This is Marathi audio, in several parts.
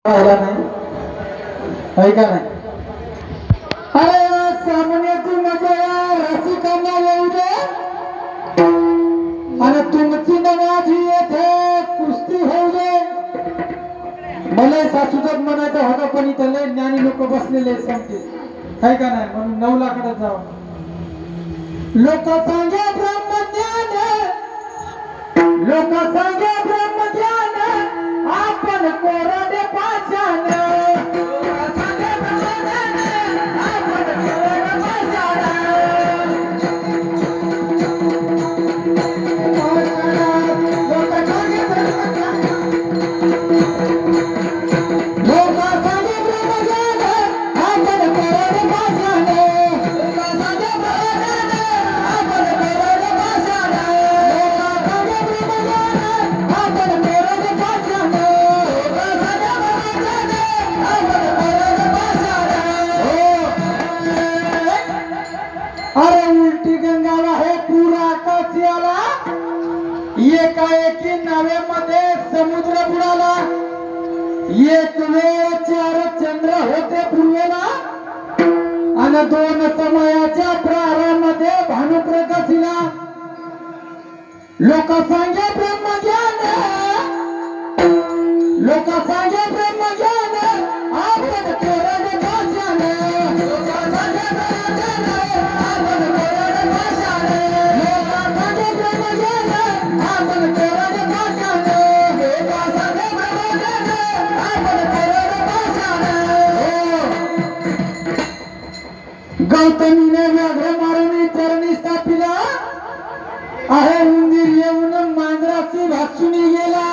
आला नाही आहे का नाही. अरे सामन्याची मजा रसिकांना येऊ दे आणि तुमची न माझी येथे कुस्ती होऊ दे. मला सासूचं म्हणायचं होतं पण इथं लय ज्ञानी लोक बसलेले सांगते आहे का नाही. म्हणून 9 लाखाला जावं. लोक सांगे ब्रह्मज्ञान, लोक सांगे ब्रह्मज्ञान, आपण कोरडे पाषाण. एकाएकी नाव्यामध्ये समुद्र बुडाला. एक वेळ 4 चंद्र होते पूर्वेला आणि 2 समयाच्या प्रहारामध्ये भानु प्रकाशिला. लोक सांगे ब्रह्मज्ञान, लोक सांगे ब्रह्मज्ञान, आपण कोरडे पाषाण. लोक सांगे ब्रह्मज्ञान, आपण कोरडे पाषाण. लोक सांगे ब्रह्मज्ञान, आपण कोरडे पाषाण. लोक सांगे ब्रह्मज्ञान, आपण कोरडे पाषाण. गौतमीने व्याघ्र मारून चरणी स्थापिला आहे. उंदीर येऊन मांजराची भासुनी गेला.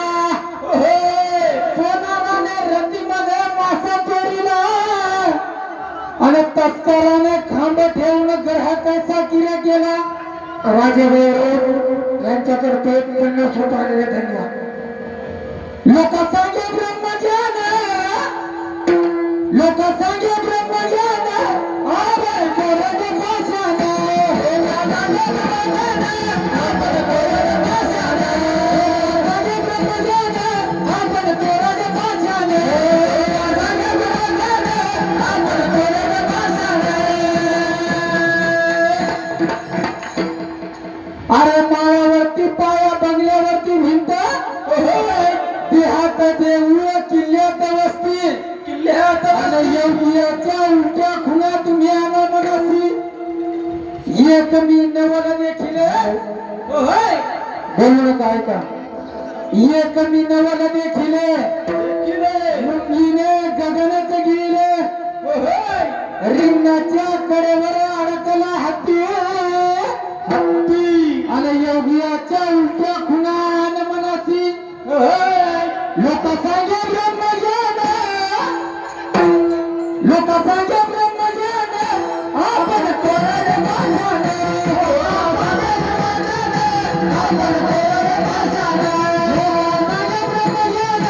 सोनाराने रतीमध्ये मासा चोरीला आणि तस्कराने खांब ठेवून ग्राहकाचा किरा केला. राजाभाऊ यांच्यातर्फे 50 रुपये आलेले धन्यवाद. लोक सांगे ब्रह्मज्ञान, लोक सांगे ब्रह्मज्ञान, आपण कोरडे पाषाण. लोक सांगे ब्रह्मज्ञान, आपण कोरडे पाषाण. लोक सांगे ब्रह्मज्ञान, आपण कोरडे पाषाण. लोक सांगे ब्रह्मज्ञान, आपण कोरडे पाषाण. अरे माळावरती पाया, बंगल्यावरती भिंत, देहात देऊळ, किल्ल्यात वस्ती, किल्ल्यात येऊयाच्या उलट्या खुणा तुम्ही आला मनासी. एक मी नवल देखील बोलणं काय का. एक मी नवल देखील मुंगीने गगनच गिळले. रिंगणाच्या कडेवर अडकला हत्ती, हत्ती आणि योगियाच्या उलट्या खुणा आण मनासी. लोक सांगे ब्रह्मज्ञान, लोक सांगे ब्रह्मज्ञान, आपण कोरडे पाषाण. आपण कोरडे पाषाण. लोक सांगे ब्रह्मज्ञान,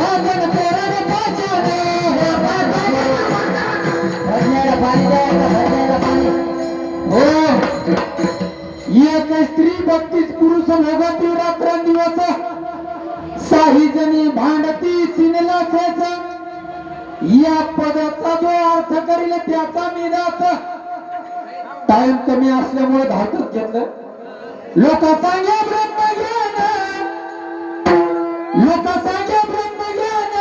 आपण कोरडे पाषाण. भरण्याला पाणी द्यायचं, भरण्याला पाणी. हो, एक स्त्री 32 पुरुष भोगती रात्रंदिवस. 6 जणी भांडती सिनेला फेच. या पदाचा जो अर्थ करील त्याचा मी दास. टाइम कमी असल्यामुळे धातूच घेतलं. लोक सांगे ब्रह्मज्ञान, लोक सांगे ब्रह्मज्ञान,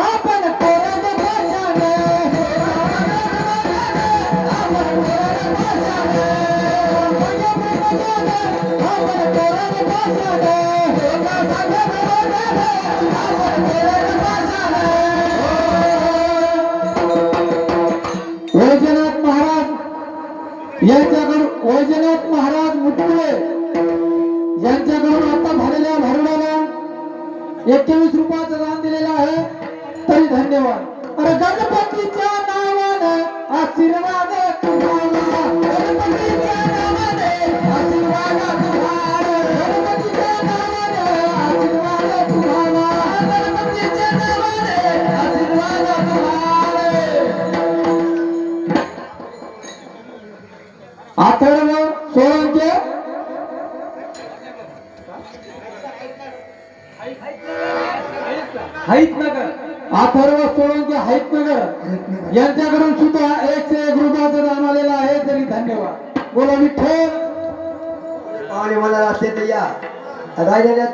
आपण कोरडे पाषाण. आपण कोरडे पाषाण. सांगे ब्रह्मज्ञान, आपण कोरडे पाषाण. लोक सांगे ब्रह्मज्ञान, आपण कोरडे पाषाण. वैजनाथ महाराज यांच्याकडून, वैजनाथ महाराज मुटकुळे यांच्याकडून आता झालेल्या भरणाला 21 रुपयाचं दान दिलेलं आहे. तरी धन्यवाद. अरे गणपतीच्या नावाने आशीर्वाद तुम्हाला, गणपतीच्या नावाने आशीर्वाद तुम्हाला, गणपतीच्या नावाने आशीर्वाद तुम्हाला, गणपतीच्या नावाने आशीर्वाद तुम्हाला. अथर्व सोळंके आहेत ना का? अथर्व सोळंके हैतनगर यांच्याकडून सुद्धा 101 रुपयाचं दान आलेलं आहे. तरी धन्यवाद. बोला विठ्ठल. पाहुणे मला रस्त्यात या राहिलेल्या